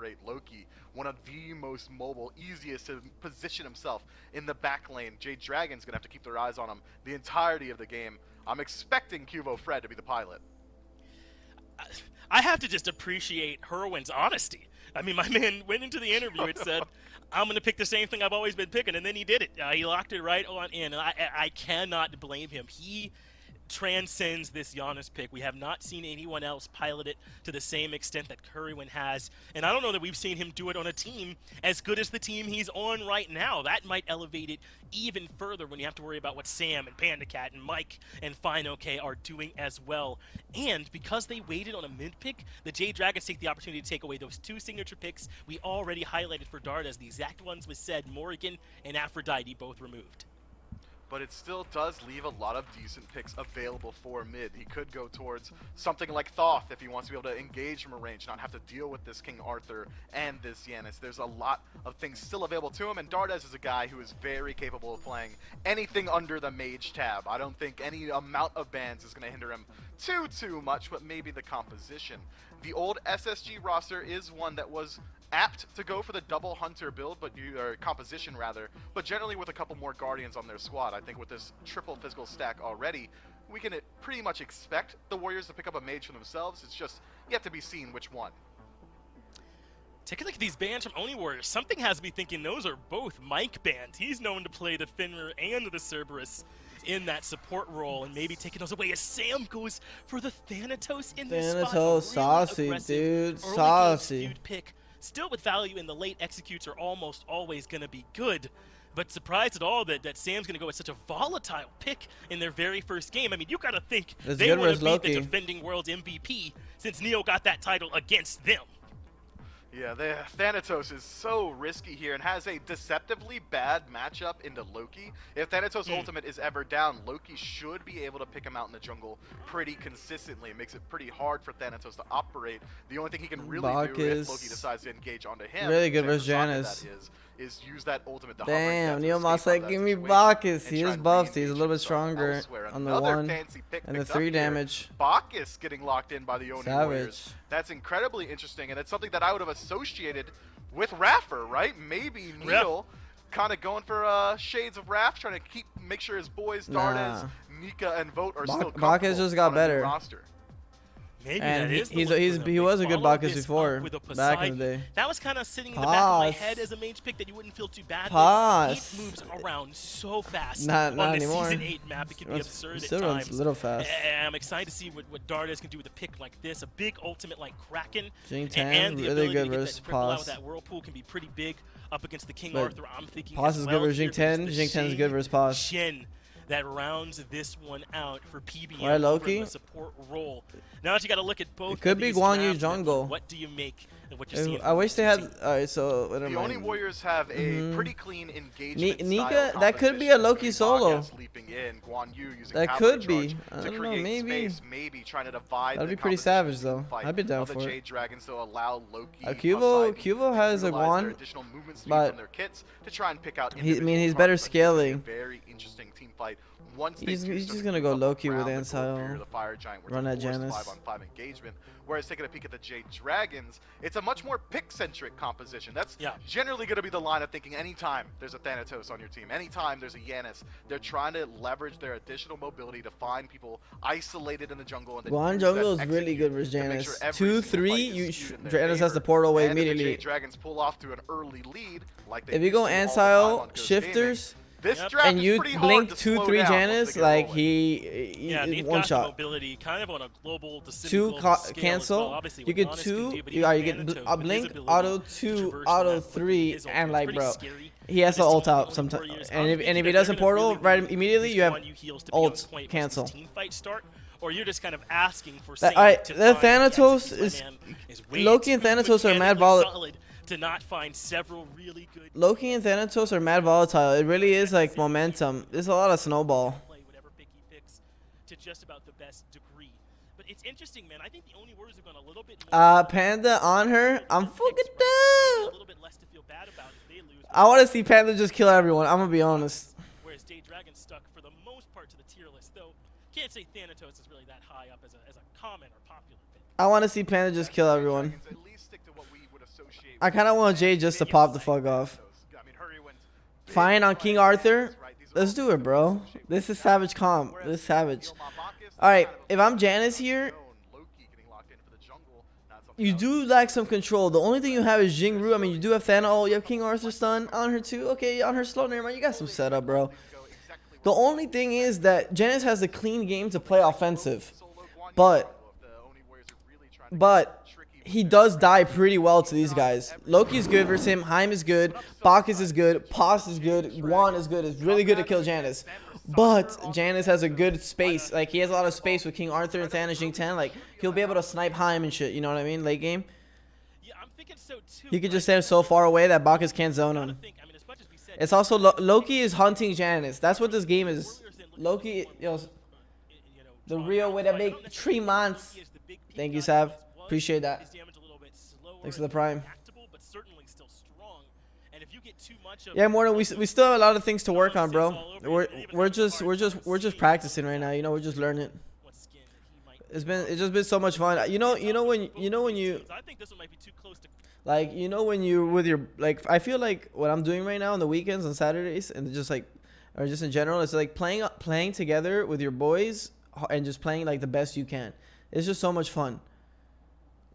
operate Loki, one of the most mobile, easiest to position himself in the back lane. Jade Dragon's going to have to keep their eyes on him the entirety of the game. I'm expecting Cuvo Fred to be the pilot. I have to just appreciate Herwin's honesty. I mean, my man went into the interview and said, I'm going to pick the same thing I've always been picking, and then he did it. He locked it right on in, and I cannot blame him. He transcends this Giannis pick. We have not seen anyone else pilot it to the same extent that Kerwin has, and I don't know that we've seen him do it on a team as good as the team he's on right now. That might elevate it even further when you have to worry about what Sam and PandaCat and Mike and Fine OK are doing as well. And because they waited on a mid pick, the Jade Dragons take the opportunity to take away those two signature picks we already highlighted for Dart as the exact ones with said Morrigan and Aphrodite both removed. But it still does leave a lot of decent picks available for mid. He could go towards something like Thoth if he wants to be able to engage from a range, not have to deal with this King Arthur and this Giannis. There's a lot of things still available to him, and Dardes is a guy who is very capable of playing anything under the Mage tab. I don't think any amount of bans is going to hinder him too much, but maybe the composition. The old SSG roster is one that was apt to go for the double hunter build, or composition rather, but generally with a couple more guardians on their squad. I think with this triple physical stack already, we can pretty much expect the Warriors to pick up a mage for themselves. It's just yet to be seen which one. Take a look at these bans from Oni Warriors. Something has me thinking those are both Mike bans. He's known to play the Fenrir and the Cerberus in that support role, and maybe taking those away as Sam goes for the Thanatos in this spot. Thanatos, saucy, dude, saucy. Pick. Still with value in the late executes are almost always going to be good, but surprised at all that Sam's going to go with such a volatile pick in their very first game. I mean, you got to think they want to beat the defending world's MVP since Neo got that title against them. Yeah, the Thanatos is so risky here and has a deceptively bad matchup into Loki. If Thanatos ultimate is ever down, Loki should be able to pick him out in the jungle pretty consistently. It makes it pretty hard for Thanatos to operate. The only thing he can really do if Loki decides to engage onto him, really good versus Janus, is use that ultimate to damn, Neo Moss like, give me Bacchus. He is buffed. He's a little bit stronger on the 1 and the 3 damage. Bacchus getting locked in by the Oni Warriors. That's incredibly interesting, and it's something that I would have associated with Raffer, right? Maybe Neil kind of going for shades of Raff, trying to make sure his boys Dardes, Nika, and Vote are still comfortable. Bacchus just got better. Maybe and that is he was a good Bacchus before, back in the day. That was kind of sitting in the back of my head as a mage pick that you wouldn't feel too bad with. He moves around so fast not on the anymore. Season 8 map. It can be absurd at still times. Runs a little fast. And I'm excited to see what Dardes can do with a pick like this. A big ultimate like Kraken. Jing and the really good to versus get that triple out Paz. with that Whirlpool can be pretty big up against the King Arthur. I'm thinking Paz is good versus Jing 10. Jing 10 is good versus Paz. Shen that rounds this one out for PBM. Why Loki? Support role. Now that you got to look at both. It could be Guan Yu jungle. What do you make of what you're seeing? I wish they had. Alright, so the Oni Warriors have a pretty clean engagement. Nika, that could be a Loki solo. In, Guan Yu using that could be. I don't know, maybe trying to divide. That'd be pretty savage though. I'd be down for it. Jade Dragons to allow Loki. Cubo has a Guan, but to try and pick out. he's better scaling. Very interesting team fight. He's just gonna go Loki with Ansile, run at Janus. 5-on-5 engagement. Whereas taking a peek at the Jade Dragons, it's a much more pick-centric composition. That's generally going to be the line of thinking anytime there's a Thanatos on your team, anytime there's a Giannis, they're trying to leverage their additional mobility to find people isolated in the jungle. And Guan jungle is really good versus Janus. 2-3, Janus has the portal away immediately. The Jade Dragons pull off to an early lead. If you go Ansile, Shifters, and you blink 2-3 Janus, like he one shot. Mobility, kind of on a global, 2 cancel. Well. You get 2. You get a blink, auto 2, auto 3, and like bro, he has to ult out sometimes. And if he doesn't portal right immediately, you have ult cancel. Or you're just kind of asking for the Thanatos is Loki and Thanatos are mad volatile. To not find several really good. Loki and Thanatos are mad volatile. It really is like momentum. There's a lot of snowball. Whatever pick he picks to just about the best degree. But it's interesting, man. I think the only words have gone a little bit more. Panda on her. I'm fucking down. A little bit less to feel bad about if they lose. I want to see Panda just kill everyone. I'm gonna be honest. Whereas Jade Dragon stuck for the most part to the tier list, though. Can't say Thanatos is really that high up as a common or popular pick. I want to see Panda just kill everyone. I kind of want Jade just to pop the fuck off. Fine on King Arthur. Let's do it, bro. This is savage comp. This is savage. Alright, if I'm Janice here, you do lack some control. The only thing you have is Jingru. I mean, you do have Thana. Oh, you have King Arthur stun on her too. Okay, on her slow. Never mind. You got some setup, bro. The only thing is that Janice has a clean game to play offensive. But he does die pretty well to these guys. Loki's good versus him. Heim is good. Bacchus is good. Pos is good. Guan is good. It's really good to kill Janice. But Janice has a good space. Like, he has a lot of space with King Arthur and Thanos Jing 10. Like, he'll be able to snipe Heim and shit. You know what I mean? Late game. He could just stand so far away that Bacchus can't zone him. It's also Loki is hunting Janice. That's what this game is. Loki, the real way to make 3 months. Thank you, Sav. Appreciate that. Thanks for the prime. Yeah, Morton, we still have a lot of things to work on, bro. We're just practicing right now. You know, we're just learning. It's just been so much fun. You know when you with your, like, I feel like what I'm doing right now on the weekends, on Saturdays, and just like, or just in general, it's like playing together with your boys and just playing like the best you can. It's just so much fun.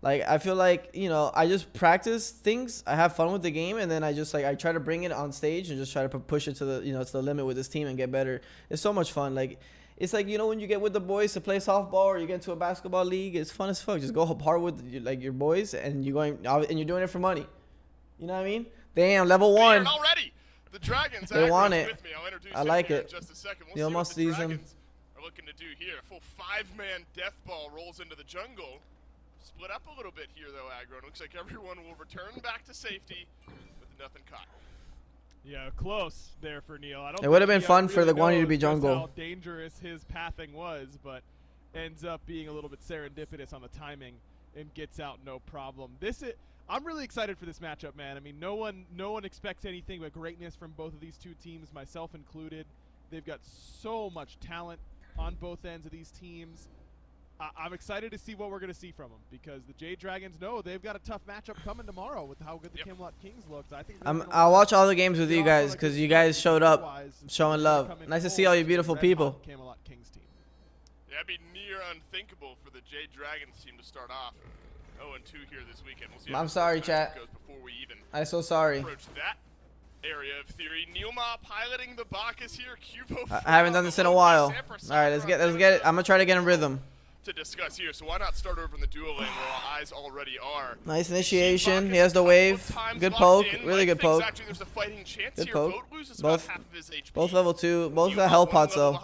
Like, I feel like, I just practice things. I have fun with the game, and then I just, like, I try to bring it on stage and just try to push it to the, to the limit with this team and get better. It's so much fun. Like, it's like, when you get with the boys to play softball or you get into a basketball league, it's fun as fuck. Just go hard with, like, your boys, and you're doing it for money. You know what I mean? Damn, level 1. Already. The Dragons they want it. With me. I'll introduce I like it. in just a second. You almost sees them. Are looking to do here. Full 5-man death ball rolls into the jungle. Split up a little bit here, though, aggro. It looks like everyone will return back to safety with nothing caught. Yeah, close there for Neil. It would have been fun for the Guan Yu to be jungle. How dangerous his pathing was, but ends up being a little bit serendipitous on the timing and gets out no problem. I'm really excited for this matchup, man. I mean, no one expects anything but greatness from both of these two teams, myself included. They've got so much talent on both ends of these teams. I'm excited to see what we're going to see from them, because the Jade Dragons know they've got a tough matchup coming tomorrow with how good the Camelot Kings looked. I think I'll watch all the games with you guys, because you guys showed up showing love. Nice to see all you beautiful people. Camelot Kings team. Yeah, it'd be near unthinkable for the Jade Dragons team to start off 0-2 here this weekend. We'll see. I'm sorry, chat. I'm so sorry. Approach that area of theory. Neilma piloting the Bacchus here. Cubo. I haven't done this in a while. All right, let's get it. I'm gonna try to get in rhythm. To discuss here, so why not start over in the dual lane where our eyes already are. Nice initiation. He has the wave. Good poke. Really good poke. Actually, there's a fighting chance good here. poke. Both level 2. Both got health pots though.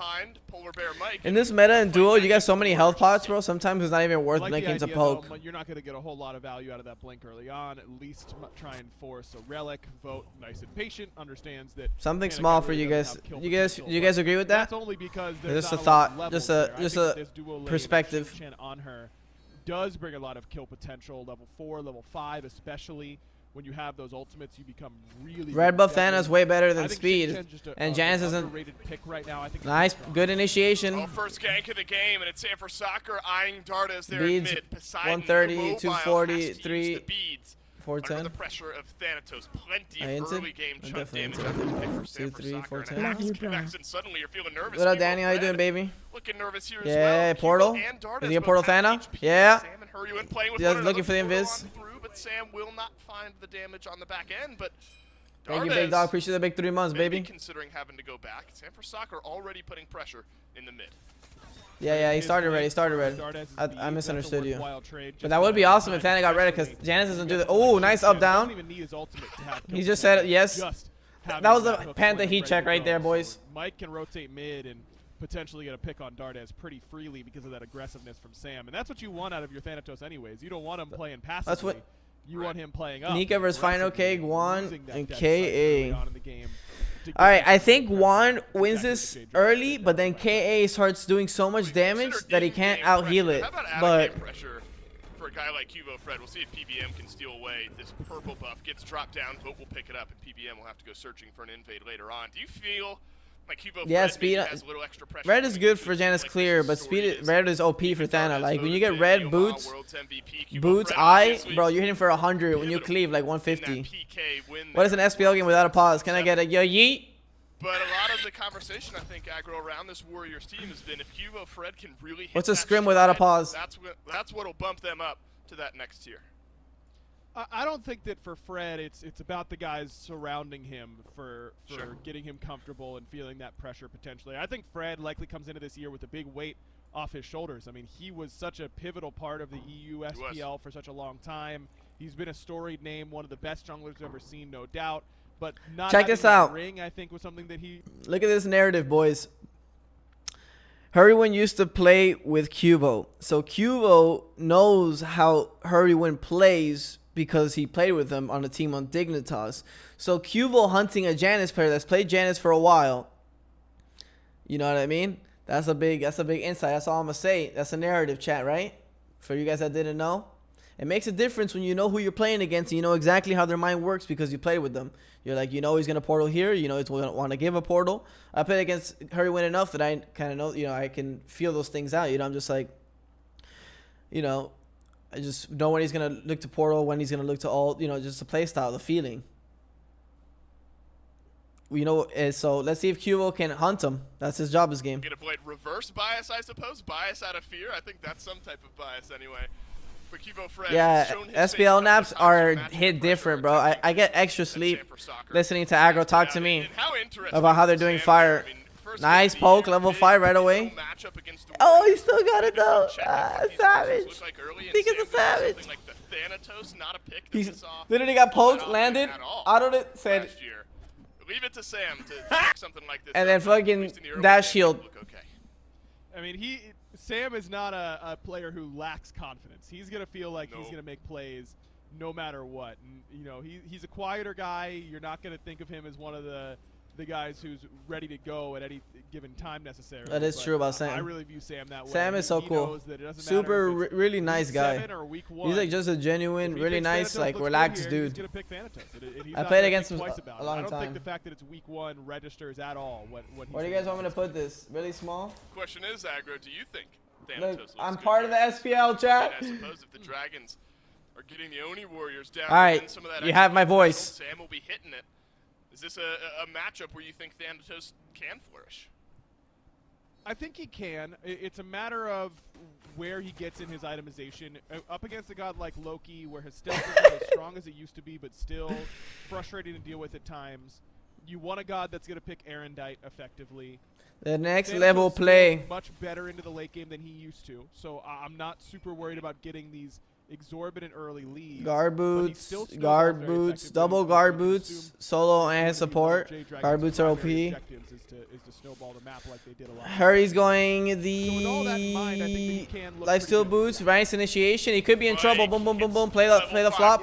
In this meta and duo, you got so many health pots, bro. Sometimes it's not even worth blinking to poke. You're not going to get a whole lot of value out of that blink early on. At least try and force a relic. Vote nice and patient. Understands that something small for you guys. You guys agree with that? That's only because just a thought, just a perspective. On her does bring a lot of kill potential. Level 4, level 5, especially when you have those ultimates, you become really. Red buff Thana's way better than speed, and Janice isn't. Right now. I think nice, good initiation. First gank of the game, and it's Sanford Soccer eyeing Dardas there beads, in mid. Poseidon, 130, Mobile 240, 3. Beads. 410. Under the pressure of Thanatos, plenty of early game chunk damage on this pick for 2, 3, 410. And suddenly you're feeling nervous. What up, Danny? How you doing, baby? Looking nervous here yeah, as well. Portal. Is he a Portal Thana? Yeah. He's looking for the invis. But Sam will not find the damage on the back end. But thank you, big dog. Appreciate the big 3 months, baby. Considering having to go back, Sanford Soccer already putting pressure in the mid. Yeah, he started red. I misunderstood you. But that would be awesome if Thana got red, because Janice doesn't do that. Oh, nice up down. He just said yes. That was a Panther heat check right there, boys. Mike can rotate mid and potentially get a pick on Dardas pretty freely because of that aggressiveness from Sam. And that's what you want out of your Thanatos anyways. You don't want him playing passively. That's what you want him playing up. Nika versus Final K, Guan, and KA. Alright, I think Guan wins this early, but then KA starts doing so much damage that he can't out-heal it. But for a guy like Cubo Fred, we'll see if PBM can steal away. This purple buff gets dropped down, Vote will pick it up, and PBM will have to go searching for an invade later on. Do you feel Yeah, speed. Red is good for Janus clear, but red is OP for Thana. Like when you get red boots, eye, bro, you're hitting for 100 when you cleave like 150. What is an SPL game without a pause? Can I get a yo yeet? But a lot of the conversation, I think, Aggro, around this Warriors team has been if Cubo Fred can really hit what's a scrim without a pause? That's what'll bump them up to that next tier. I don't think that for Fred, it's about the guys surrounding him for getting him comfortable and feeling that pressure potentially. I think Fred likely comes into this year with a big weight off his shoulders. I mean, he was such a pivotal part of the EU SPL for such a long time. He's been a storied name, one of the best junglers I've ever seen, no doubt. But not check this out. Ring, I think, was something that he. Look at this narrative, boys. Hurrywin used to play with Cubo, so Cubo knows how Hurrywin plays because he played with them on a team on Dignitas. So Cubo hunting a Janus player that's played Janus for a while. You know what I mean? That's a big insight. That's all I'm gonna say. That's a narrative, chat, right? For you guys that didn't know. It makes a difference when you know who you're playing against and you know exactly how their mind works because you played with them. You're like, you know he's going to portal here. You know he's going to want to give a portal. I played against Hurrywin enough that I kind of know, you know, I can feel those things out. You know, I'm just like, you know, I just know when he's going to look to portal, when he's going to look to ult, you know, just the play style, the feeling. You know, so let's see if Cubo can hunt him. That's his job this game. Going to play reverse bias, I suppose. Bias out of fear. I think that's some type of bias anyway. Yeah, SPL naps are hit different, bro. I get extra sleep listening to Aggro talk to me about how they're doing fire. Nice poke, level 5 right away. Oh, he still got it though. Savage. I think it's a savage. He literally got poked, landed, autoed it, said. Leave it to Sam to take something like this. And then fucking dash shield. I mean, Sam is not a player who lacks confidence. He's going to feel like he's going to make plays no matter what. And, you know, he's a quieter guy. You're not going to think of him as one of the guys who's ready to go at any given time necessarily. That is true about Sam. I really view Sam that way. Sam is so cool. Super, really nice guy. He's like just a genuine, really nice, like relaxed dude. He's going to pick Thanatos. I played against him a long time. I don't think the fact that it's week 1 registers at all. Where do you guys want me to put this? Really small? Question is, Aggro, do you think Thanatos looks I'm part of the SPL chat. I suppose if the Dragons are getting the Oni Warriors down, all right, some of that you have my voice. Sam will be hitting it. Is this a matchup where you think Thanatos can flourish? I think he can. It's a matter of where he gets in his itemization. Up against a god like Loki, where his stealth isn't as strong as it used to be, but still frustrating to deal with at times. You want a god that's going to pick Erendite effectively. The next level play. Much better into the late game than he used to. So I'm not super worried about getting these exorbitant early leads. Guard boots, double guard boots, solo and support. Guard boots are OP. Hurry's going the lifesteal boots, Ryan's initiation. He could be in trouble. Boom, boom, boom, boom. Play the flop.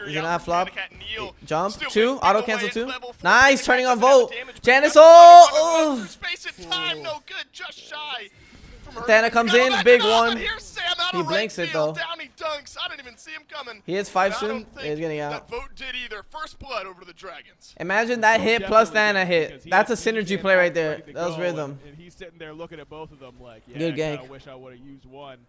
He's gonna flop. Jump. 2. Auto cancel 2. Nice. Turning on Volt. Janus. Oh! Thana comes in. Big one. He blinks it though. Down he dunks. I didn't even see him coming. He hits 5 soon. Yeah, he's getting out. That vote did either. First blood over to the Dragons. Imagine that hit plus Thana hit. That's a synergy play right there. That was rhythm. And he's sitting there looking at both of them like, yeah, good gank. I wish I would have used one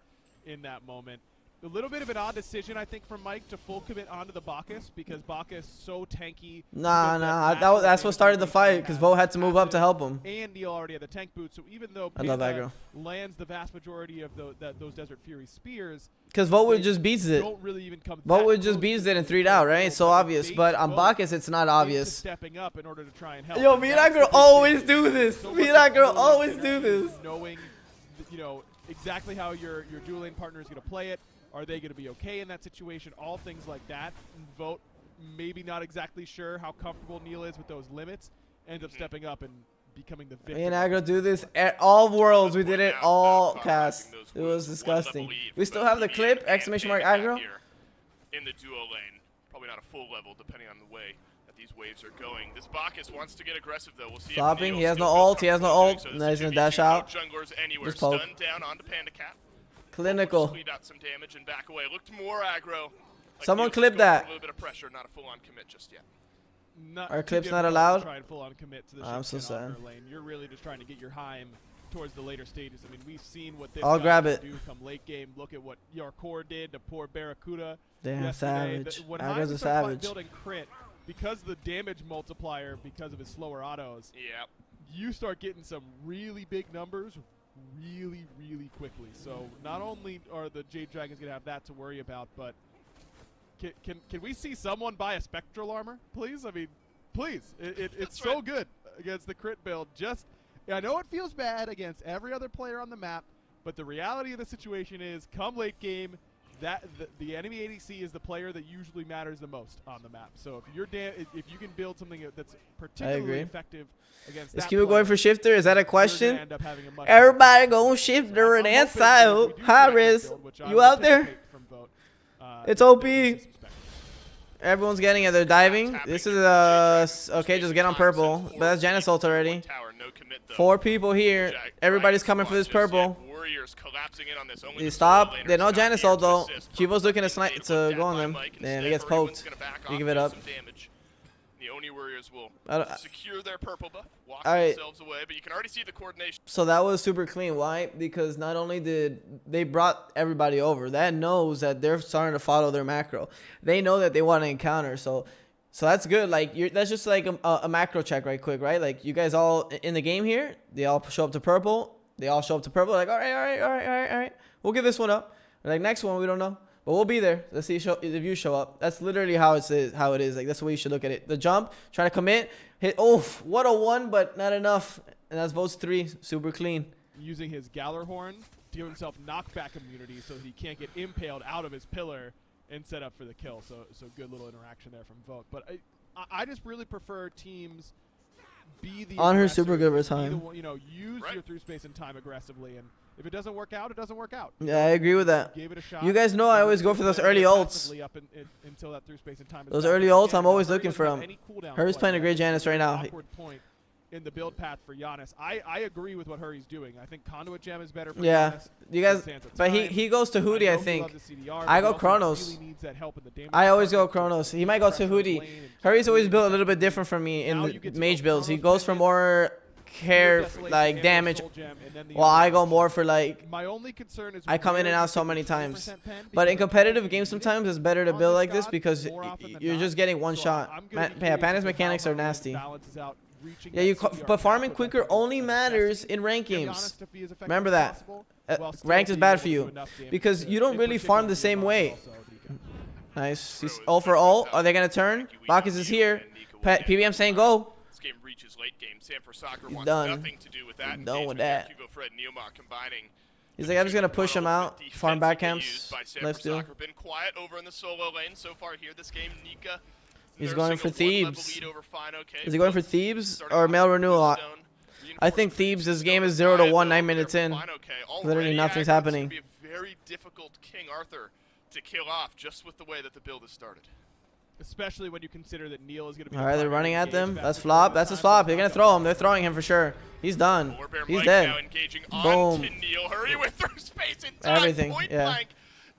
in that moment. A little bit of an odd decision, I think, for Mike to full commit onto the Bacchus because Bacchus so tanky. Nah. That's what started the fight because Vo had to move up to help him. And Neil already had the tank boot, so even though Panda lands the vast majority of those Desert Fury spears, because Vo would just beats it. Vo would just beats it and 3'd out, right? It's so obvious. But on Bacchus, it's not obvious. Stepping up in order to try and help. Yo, me and that girl always do this. Me and that girl always do this. Knowing, you know, exactly how your dual lane partner is going to play it. Are they going to be okay in that situation? All things like that. Vote maybe not exactly sure how comfortable Neil is with those limits. Ends up stepping up and becoming the victim. Me and Aggro do this at all worlds. We did it all cast. It was disgusting. We still have the clip. Exclamation mark Aggro. In the duo lane. Probably not a full level depending on the way that these waves are going. This Bacchus wants to get aggressive though. We'll see. Flopping. He has no ult. He has no ult. Now he's going to dash out. Just poke. Stun down onto Panda Cat. Clinical. Out some damage and back away. Looked more aggro. Someone clip that. A little bit of pressure, not a full-on commit just yet. Our clip's not allowed. Try and full on commit to the I'm so sad. lane. You're really just trying to get your Heim towards the later stages. I mean, we've seen what this I'll guy grab can it. do come late game. Look at what your core did to poor Barracuda. Damn, yesterday. savage. When That Heim guy's a starts savage. building crit, because the damage multiplier, because of his slower autos, Yep. you start getting some really big numbers really, really quickly. So not only are the Jade Dragons going to have that to worry about, but can we see someone buy a Spectral Armor, please? I mean, please. It's so good against the crit build. I know it feels bad against every other player on the map, but the reality of the situation is, come late game, the enemy ADC is the player that usually matters the most on the map. So if you can build something that's particularly effective against Is that Cuba player, going for shifter? Is that a you're question? gonna end up having a much Everybody better going game. shifter and I'm that hoping that if we side. do Hi, see that Riz. build, which I You would out there? anticipate from Vote, It's that OP. we see some Spectral. Everyone's getting it. They're diving. This is okay. Just get on purple. But that's Janus ult already. 4 people here. Everybody's coming for this purple. You stop. They know Janus ult though. Cubo's looking to snipe to go on them. And he gets poked. You give it up. The Oni Warriors will I don't- secure their purple buff, walk Alright. themselves away, but you can already see the coordination. So that was super clean. Why? Because not only did they brought everybody over, that knows that they're starting to follow their macro. They know that they want to encounter. So that's good. Like that's just like a macro check right quick, right? Like you guys all in the game here, they all show up to purple. They all show up to purple. Like all right. We'll give this one up. Like next one, we don't know. But we'll be there. Let's see if you show up. That's literally how it is. Like that's the way you should look at it. The jump, try to commit, hit. Oh, what a 1, but not enough. And that's votes 3. Super clean. Using his Gallarhorn to give himself knockback immunity so that he can't get impaled out of his pillar and set up for the kill. So good little interaction there from Vote. But I just really prefer teams be the On her aggressor, super good with be the time. one, use your through space and time aggressively, and if it doesn't work out, it doesn't work out. Yeah, I agree with that. Gave it a shot. You guys know I always go for those early ults. Up until that through space and time is Those back. early Again, ults, I'm always Hurry looking doesn't for have them. any cooldown Hurry's quite playing a yet. great Janus right now. Awkward point in the build path for Giannis. I agree with what Hurry's doing. I think Conduit Gem is better for Yeah, Giannis. you guys. Sands of But time. he goes to Hootie, I know he think. loves the CDR, I but go he also Chronos. really needs that help in the damage I always go department. Chronos. He might go to Pressure Hootie. lane and Hurry's always keep built a moving. little bit different from me in Now the you get to mage go builds. He Chronos, goes for Minion, more care, Desolation, like and damage, Soul Gem, and then the while I other go option. more for like. My only concern is I come in where and out you so get many the times. 20% pen, But in because competitive you games, need it sometimes it's better to on build this like this god because more often than you're not. just getting one So shot. I'm gonna be Yeah, curious Pana's as to mechanics how are Hurry nasty. balances out reaching Yeah, that CDR but farming cap quicker without only getting matters necessity. in ranked Give games. Giannis to be as effective Remember as that. possible, while still Ranked is being bad able for to do you enough damage because to- you don't in really farm the particular same Nico way. also, Nico. Nice. He's all for all. Are they gonna turn? Bacchus is here. PBM saying go. This game reaches late game. Sanford Soccer He's wants done. nothing to do with that. He's done with engagement there. that. Hugo Fred Neomar combining. He's like, I'm just gonna push him out. Farm back camps. Used by Sanford Let's do. Soccer. Been quiet over in the solo lane so far here this game. Nika. He's nursing going a for one-level Thebes. lead over Fine, okay, Is he going for but Thebes starting or off mail with renewal? Stone. I think Thebes. This game is 0 to 1, 9 minutes in. Literally nothing's happening. It's going to be a very difficult King Arthur to kill off just with the way that the build is started. Especially when you consider that Neil is going to be. All right, they're running at them. That's flop. That's a flop. They're gonna throw him. They're throwing him for sure. He's done. He's dead. Boom. Neil. Hurry with through space and time. Everything. Point Yeah. blank.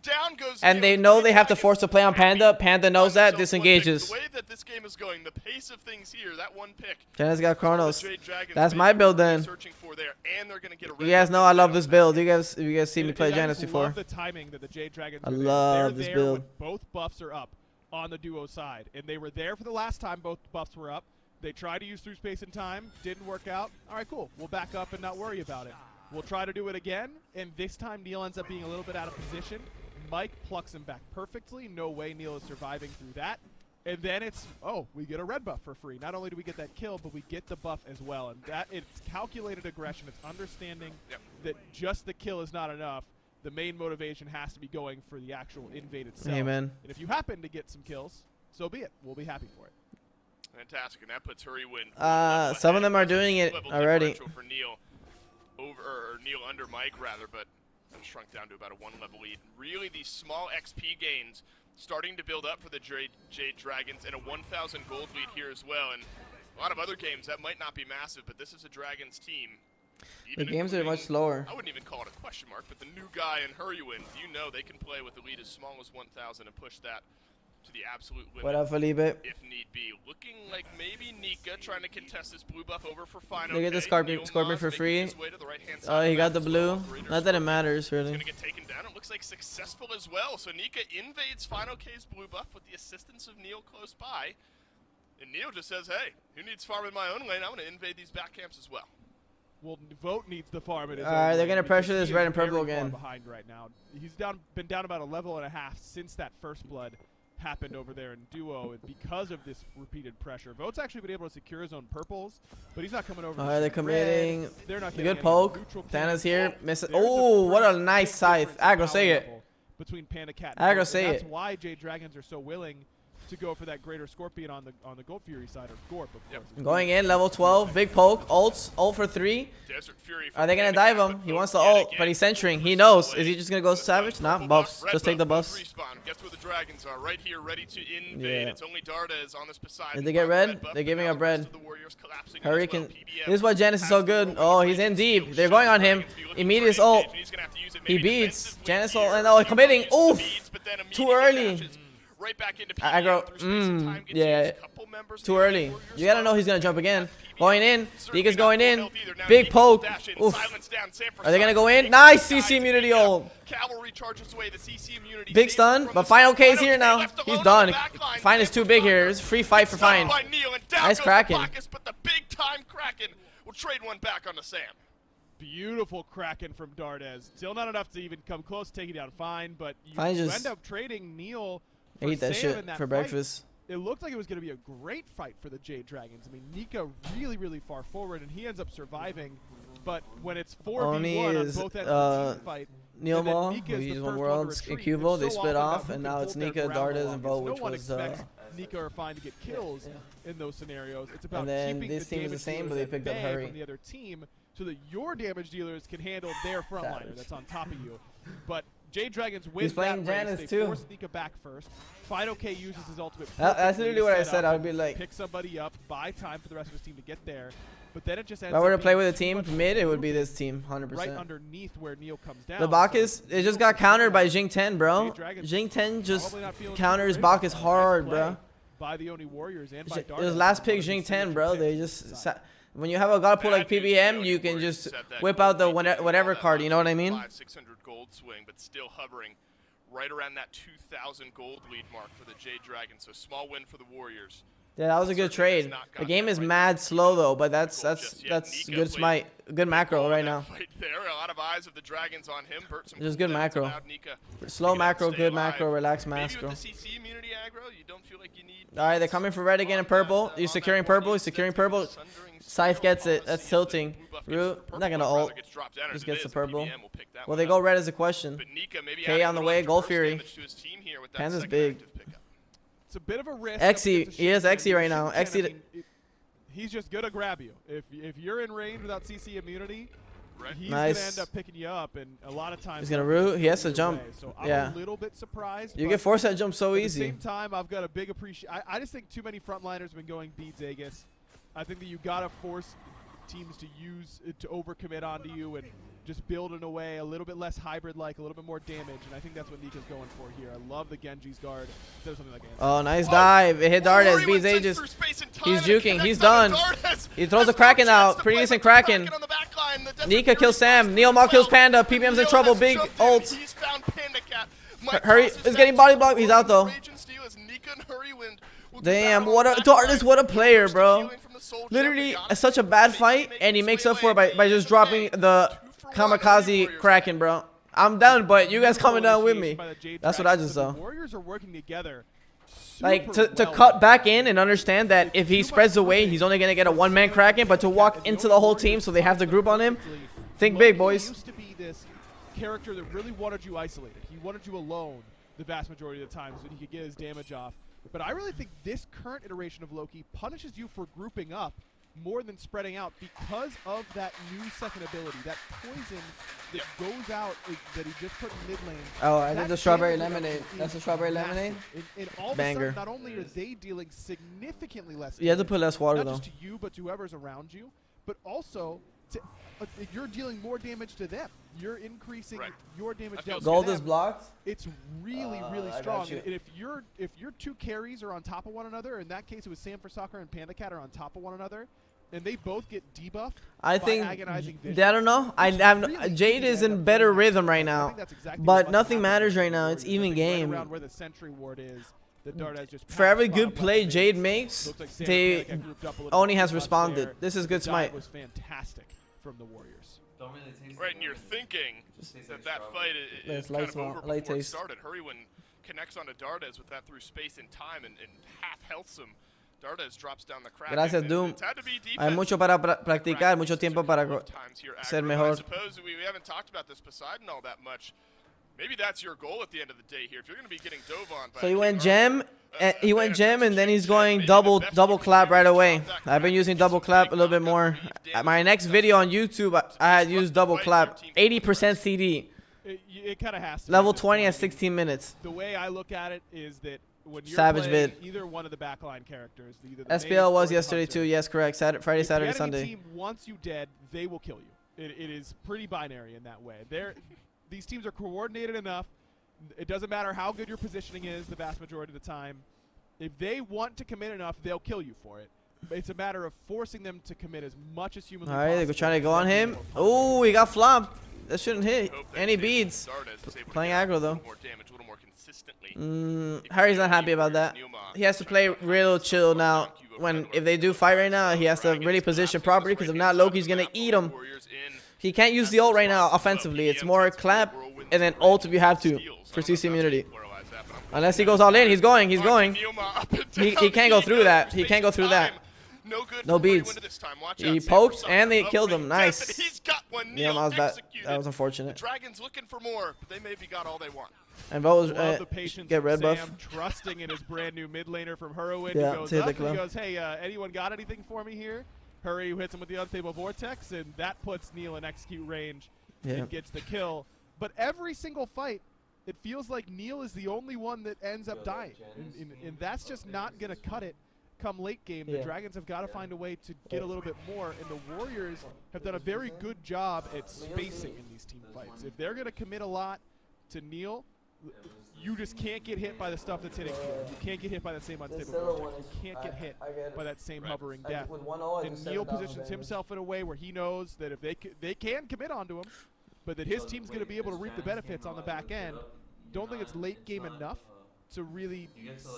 Down goes And Neil. they know they have to Dragon force the play on Panda. Panda knows that. himself one pick. Disengages. The way that this game is going, the pace of things here, that one pick. Janus got Chronos. The Jade Dragons That's may my be build then. searching for there, and they're gonna get a You red guys buff know I love down. this build. You guys see me And play I Janus just before. love the timing that the Jade Dragons. I were there. love They're this there build. when both buffs are up on the duo side, and they were there for the last time both buffs were up. They tried to use through space and time, didn't work out. All right, cool. We'll back up and not worry about it. We'll try to do it again, and this time Neil ends up being a little bit out of position. Mike plucks him back perfectly. No way Neil is surviving through that. And then it's, oh, we get a red buff for free. Not only do we get that kill, but we get the buff as well. And that it's calculated aggression. It's understanding that just the kill is not enough. The main motivation has to be going for the actual invade itself. Amen. And if you happen to get some kills, so be it. We'll be happy for it. Fantastic, and that puts Hurry win. Some of them are doing it already. For Neil or Neil under Mike rather, but that shrunk down to about a 1-level lead. Really, these small XP gains starting to build up for the Jade Dragons, and a 1,000 gold lead here as well. And a lot of other games that might not be massive, but this is a Dragons team. The games are much slower. I wouldn't even call it a question mark, but the new guy in Hurrywin, you know they can play with a lead as small as 1,000 and push that to the absolute limit. What up, Felipe? If need be. Looking like maybe Nika trying to contest this blue buff over for Fine. Look at the Scorpion for free. Oh, he got the blue. Not that it matters, really. He's going to get taken down. It looks like successful as well. So Nika invades Final K's blue buff with the assistance of Neil close by. And Neil just says, hey, who needs farm in my own lane? I'm going to invade these back camps as well. Well, Vote needs the farm in his Alright, they're going to pressure this red and purple again. Behind right now. He's been down about a level and a half since that first blood happened over there in duo, and because of this repeated pressure. Vote's actually been able to secure his own purples, but he's not coming over. Alright, they're committing. They're not Good poke. Thana's here. Oh, what a nice scythe. Aggro, say it. Between Panda Cat and Aggro, say it. That's why Jade Dragons are so willing to go for that greater Scorpion on the Gold Fury side, or Gorp, of course. Going in, level 12, big poke, ult for 3. Are they gonna dive him? He wants to ult, but he's centering. He knows. Is he just gonna go savage? Nah, buffs. Just take the buffs. Guess where the dragons are? Right here, ready to invade. It's only Darda on this Poseidon. Did they get red? They're giving up red. Hurricane. This is why Janus is so good. Oh, he's in deep. They're going on him. Immediate ult. He beats. Janus ult, and oh, committing. Oof. Too early. Right back into Aggro. Yeah. Too early. You gotta know he's gonna jump again. Going in. Nika's going in. Big poke. Oof. Are they gonna go in? Nice CC immunity ult. Big stun, but Final K is here now. He's done. Fine is too big here. It's a free fight for Fine. Nice Kraken. But the big time Kraken will trade one back onto Sam. Beautiful Kraken from Dardes. Still not enough to even come close to taking down Fine, but you end up trading Neil. I eat that shit for breakfast. It looked like it was going to be a great fight for the Jade Dragons. I mean, Nika really, really far forward, and he ends up surviving. But when it's 4v1 on both ends of the team fight, Neil Maul, who used one Worlds in Cubo, they split off, and now it's Nika, Dardes, and Bo, which was Nika or Fine to get kills in those scenarios. It's about and then keeping this team is the same, but they picked up bay Hurry from the other team so that your damage dealers can handle their frontliner that's on top of you. But Jade Dragons wins that race. They force Nika back first. Final K uses his ultimate. That's literally what I said. I would be like, pick somebody up, buy time for the rest of his team to get there. But then it just ends if I were to play with a team mid, it would be this team, 100%. Right underneath where Neil comes down. The Bacchus, it just got countered by Jing 10, bro. Jing 10 just counters Bacchus hard, bro. By the Oni Warriors and by Dark. It was last pick Jing 10, bro. They just when you have a god pool like PBM, you can just whip out the whatever card. You know what I mean? 600 gold swing, but still hovering right around that 2,000 gold lead mark for the Jade Dragons. So small win for the Warriors. Yeah, that was a good trade. The game is mad slow though, but that's good Smite, good macro right now. There, a lot of eyes of the Dragons on him. Just good macro. Slow macro, good macro, relaxed macro. All right, they're coming for red again and purple. He's securing purple. He's securing purple. Scythe gets it. That's tilting. Root, not gonna ult. Just gets the purple. Well, they go red as a question. K on the way. Gold Fury. Panda's big. It's a bit of a risk. Xe, he has Xe right now. Xe, I mean, he's just gonna grab you. If you're in range without CC immunity, he's gonna end up picking you up, and a lot of times he's gonna root. He has to jump. So I'm a little bit surprised. You get forced that jump so easy. At the same time, I've got a big appreciation. I just think too many frontliners have been going beads Aegis. I think that you gotta force teams to use to overcommit onto you and just build in a way a little bit less hybrid-like, a little bit more damage, and I think that's what Nika's going for here. I love the Genji's guard instead of something like Ansel. Oh, nice dive. It hit Dardes. Beats Aegis. He's juking. He's done. He throws a Kraken out. Pretty decent Kraken. Nika kills Sam. Neil Maul kills Panda. PBM's in trouble. Big ult. Hurry is getting body blocked. He's out though. Damn, what a Dardes, what a player, bro. Literally such a bad fight, and he makes up for it by just dropping the kamikaze Kraken, bro. I'm done, but you guys coming down with me. That's what I just saw. Warriors are working together. Like, to cut back in and understand that if he spreads away, he's only going to get a one-man Kraken, but to walk into the whole team so they have the group on him, think big, boys. Used to be this character that really wanted you isolated. He wanted you alone the vast majority of the time so that he could get his damage off. But I really think this current iteration of Loki punishes you for grouping up more than spreading out because of that new second ability, that poison that goes out that he just put in mid lane. Oh, I did the strawberry lemonade. That's the strawberry lemonade? And all Banger. of a sudden, not only are they dealing significantly less damage, you have to put less water, not though. just to you, but to whoever's around you, but also you're dealing more damage to them. You're increasing your damage dealt. Gold is blocked. It's really strong. And if your two carries are on top of one another, in that case it was Sam for Soccer and Panda Cat are on top of one another, and they both get debuffed. I think I don't know. Jade is in better rhythm right now, exactly but nothing matters right now. It's even game. Right around where the sentry ward is. For every good play Jade makes, they only has responded. This is good Smite. Was fantastic from the Warriors. Right, and you're thinking that fight is kind of over before it started. Hurrywin connects onto Dardes with that through space and time, and half healths him. Dardes drops down the crack. Gracias, Doom. Hay mucho para practicar, mucho tiempo para ser mejor. I suppose we haven't talked about this Poseidon all that much. Maybe that's your goal at the end of the day here. If you're going to be getting dove on by so he went gem, and then he's going double clap right away. I've been using double clap a little bit more. At my next video on YouTube, I had used double clap, 80% CD. It kind of has to. Level 20 at 16 minutes. The way I look at it is that when you're Savage playing vid. either one of the backline characters, either the SPL was yesterday too. Yes, correct. Friday, Saturday, Sunday. Team wants you dead, they will kill you. It is pretty binary in that way. These teams are coordinated enough. It doesn't matter how good your positioning is the vast majority of the time. If they want to commit enough, they'll kill you for it. It's a matter of forcing them to commit as much as humanly possible. All right, they're trying to go on him. Oh, he got flopped. That shouldn't hit. Any beads. Playing aggro, though. Harry's not happy about that. He has to play real chill now. If they do fight right now, he has to really position properly, because if not, Loki's going to eat him. He can't use the ult right now offensively. It's more clap and then ult if you have to for CC immunity. Unless he goes all in. He's going. He can't go through that. He can't go through that. No beads. He poked and they killed him. Nice. Yeah, that was unfortunate. Dragons looking for more, but they maybe got all they want. And Bo get red buff. Sam trusting in his brand new mid laner from Hurrywin. Yeah, he goes up and he goes, hey, anyone got anything for me here? Hurry hits him with the unstable vortex, and that puts Neil in execute range and gets the kill. But every single fight, it feels like Neil is the only one that ends up dying. And that's just not going to cut it come late game. The Dragons have got to find a way to get a little bit more, and the Warriors have done a very good job at spacing in these team fights. If they're going to commit a lot to Neil, you just can't get hit by the stuff that's hitting here. You can't get hit by the same unstable vortex. You can't get hit by that same hovering death. And Neil positions himself in a way where he knows that if they can commit onto him, but that his team's going to be able to reap the benefits on the back end. Don't think it's late game enough to really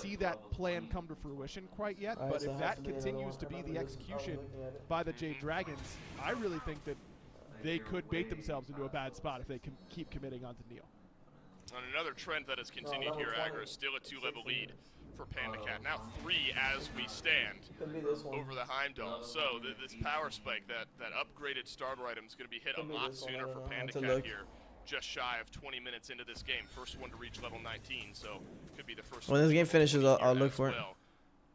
see that plan come to fruition quite yet. But if that continues to be the execution by the Jade Dragons, I really think that they could bait themselves into a bad spot if they can keep committing onto Neil. On another trend that has continued here, aggro is still a 2-level lead for Panda Cat. Now 3 as we stand over the Heimdall. So this power spike, that upgraded starter item is going to be hit a lot sooner for Panda Cat here. Just shy of 20 minutes into this game. First one to reach level 19, so could be the first. When this game finishes, I'll look for it.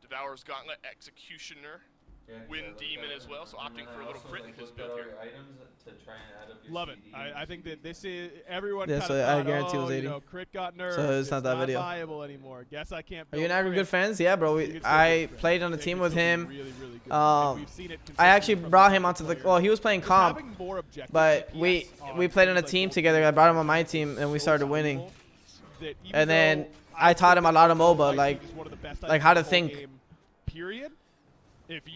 Devourer's Gauntlet, Executioner, Wind Demon as well, so opting for a little crit in his build here. Love it. I think that this is everyone. Yeah, so I guarantee it was 80. You know, crit got nerfed. So it's not that video. Viable anymore. Guess I can't. Are you and I good friends? Yeah, bro. I played on a team with him. I actually brought him onto the. Well, he was playing comp, but we played on a team together. I brought him on my team, and we started winning. And then I taught him a lot of MOBA, like how to think. Period.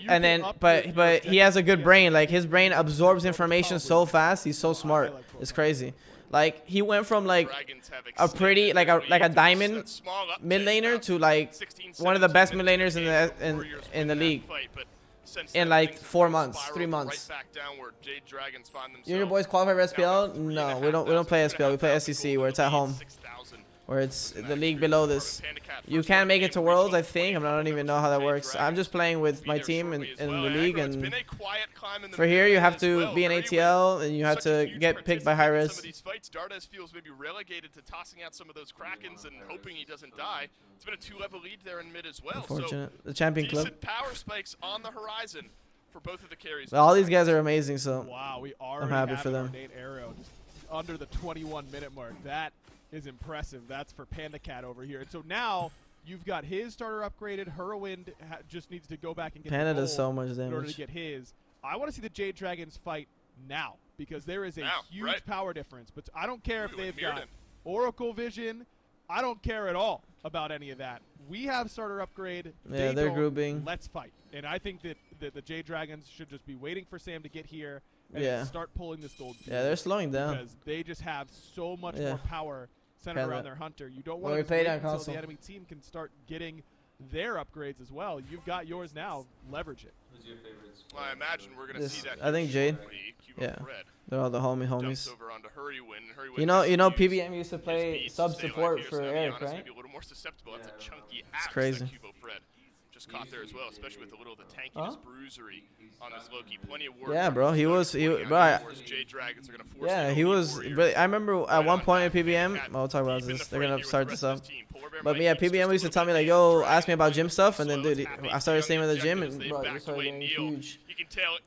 And then, but he has a good brain. Like his brain absorbs information so fast. He's so smart. It's crazy. Like he went from like a pretty like a diamond mid laner to like one of the best mid laners in the league in like 4 months, 3 months. You and your boys qualify for SPL? No, we don't play SPL. We play SEC where it's at home. Where it's the league below this. You can make it to Worlds, I think. I don't even know how that works. I'm just playing with my team in the league, and for here you have to be an ATL, and you have to get picked by high res. Dardes feels maybe relegated to tossing out some of those Krakens and hoping he doesn't die. It's been a 2-level lead there in mid as well. Unfortunate. The champion club. Decent power spikes on the horizon for both of the carries. All these guys are amazing, so wow, I'm happy for them. Arrow just under the 21-minute mark. That is impressive. That's for Panda Cat over here. And so now you've got his starter upgraded. Hurrywin just needs to go back and get Panda does so much in order damage to get his. I want to see the Jade Dragons fight now, because there is a huge power difference. But I don't care if they've got Oracle Vision. I don't care at all about any of that. We have starter upgrade. Yeah, they're grouping. Let's fight. And I think that the Jade Dragons should just be waiting for Sam to get here and start pulling this gold. Yeah, they're slowing down. Because they just have so much more power centered around their Hunter. You don't want to wait until the enemy team can start getting their upgrades as well. You've got yours now. Leverage it. Who's your favorites? Well, I imagine we're going to see that. I think Jade. Yeah. They're all the homies. Over onto Hurrywin. You know, PBM used to play sub support for Eric, right? Maybe a little more susceptible. That's a chunky it's crazy. Just caught there as well, especially with a little of the tankiness bruisery on this Loki. Plenty of work. Yeah, bro. He was. Yeah, he was. Really, I remember at one point in PBM. We'll talk about this. They're gonna start this up. But yeah, PBM used to tell me like, "Yo, ask me about gym stuff," and then dude, I started staying with the gym, and bro, he started getting huge.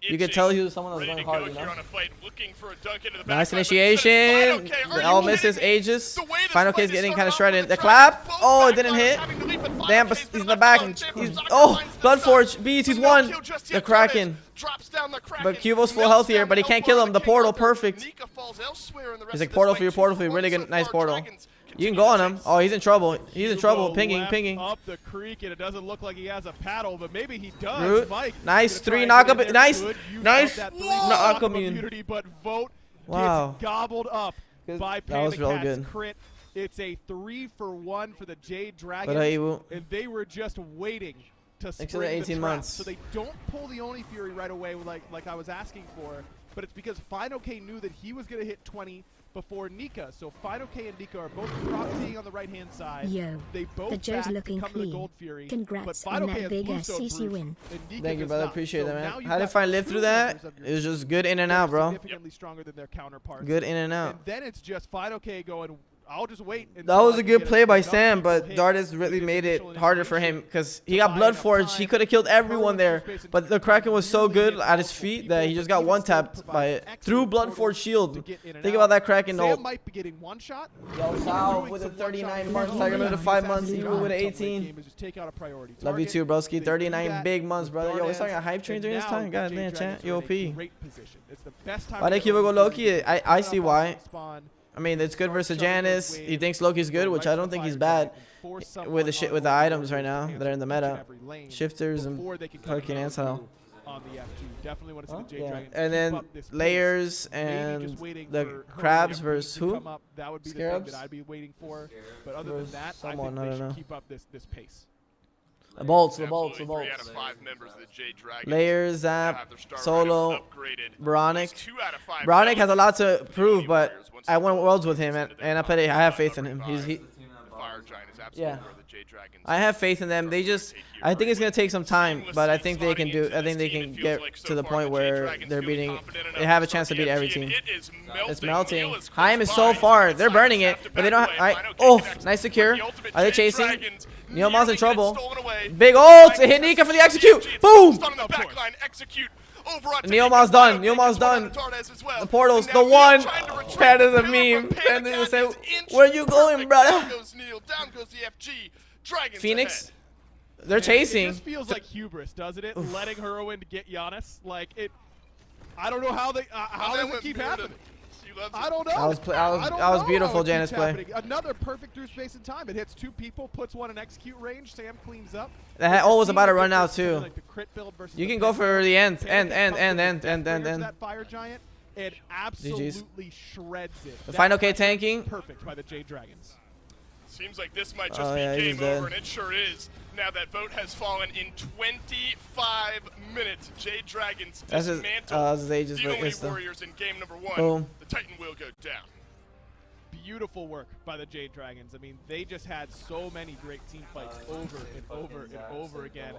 You could tell he was someone that was going hard, you know. Nice initiation. All misses ages. Final K's getting kind of shredded. The clap. Oh, it didn't hit. Damn, but he's in the back. Oh, Bloodforge. Beats. He's won. The Kraken. But Cubo's full health here, but he can't kill him. The portal, perfect. He's like, portal for you, really good, nice portal. You can go on him. Oh, he's in trouble. He's in trouble. Pinging. Up the creek, and it doesn't look like he has a paddle, but maybe he does. Mike, nice 3 knockup. Nice knock immunity. But Vote gets gobbled up by that was real good. Crit. It's a 3-for-1 for the Jade Dragons, and they were just waiting to spring 18 months. So they don't pull the Oni Fury right away, like I was asking for. But it's because Final K knew that he was going to hit 20 before Nika. So Final K and Nika are both proxying on the right-hand side. They both Joe's looking come clean. To the Gold Fury. Congrats on that big SCC win. Thank you, brother. Appreciate that, man. How did Final live through that? It was just good in and out, bro. Significantly stronger than their counterparts. Good in and out. And then it's just Final K going, I'll just wait. That was a good play by Sam, but Dardis really made it harder for him because he got Bloodforged. He could have killed everyone there, but the Kraken was so good at his feet that he just got one-tapped by it through Bloodforged shield. Think about that Kraken ult. Sam might be getting one shot. Yo, Sal with a 39 months, Tiger with a 5 months, Eagle with an 18. Love you too, broski. 39 big months, brother. Yo, we're starting a hype train during this time. God damn, chat. Yo, P. Why did Cuba go Loki? I see why. I mean, it's good versus Janice. He thinks Loki's good, which I don't think he's bad with the items right now that are in the meta. Shifters and fucking ASTRAL. And then layers and the crabs versus who? Scarabs? But other than that, I think they should keep up this pace. The bolts. Layers, Zap, Solo, Bronic. Bronic has a lot to prove, but I won Worlds with him, and I have faith in him. Yeah. I have faith in them. I think it's gonna take some time, but I think they can do. I think they can get to the point where they have a chance to beat every team. It's melting. Haim is so far. They're burning it, but they don't. Oh, nice secure. Are they chasing? Neomaz in trouble. Big ult to hit Nika for the execute. Boom. Neomaz done. The portals. The one. Panda the meme. Panda say, "Where you going, brother?" Phoenix. They're chasing. It just feels like hubris, doesn't it? Letting Hurrywin get Giannis. Like it. I don't know how does it keep happening. I don't know. That was beautiful, Janice play. Another perfect through space and time. It hits 2 people, puts one in execute range. Sam cleans up. That ult was about to run out too. You can go for the end. That fire giant and absolutely shreds it. The Final K tanking. Perfect by the Jade Dragons. Seems like this might just be game over, and it sure is. Now that Vote has fallen in 25 minutes. Jade Dragons dismantle the only warriors in game number 1. Boom. The Titan will go down. Beautiful work by the Jade Dragons. I mean, they just had so many great team fights over and over and over again.